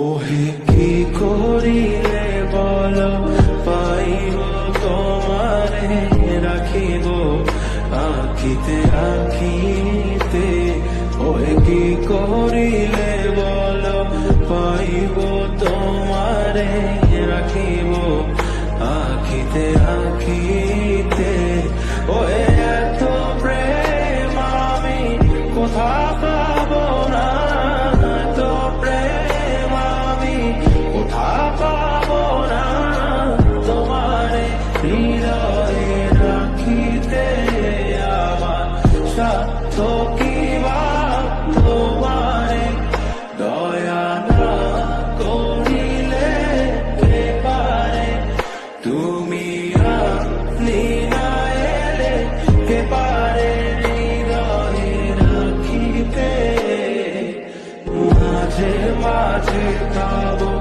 ওহে কি করিলে বল পাইব তোমারে রাখিব আখিতে আখিতে। ওহে কি করিলে বল পাইব তোমারে রাখিব আখিতে আখিতে। ওহে এত প্রেম আমি কোথা পাবো না, এত প্রেম আমি কোথা পাবো না। তোমারে হৃদয়ে রাখিতে আমার সাধ্য কি বা তোমারে দয়া না করিলে কে পারে। তুমি আপনি না এলে কে পারে হৃদয়ে রাখিতে। মাঝে মাঝে ভাবো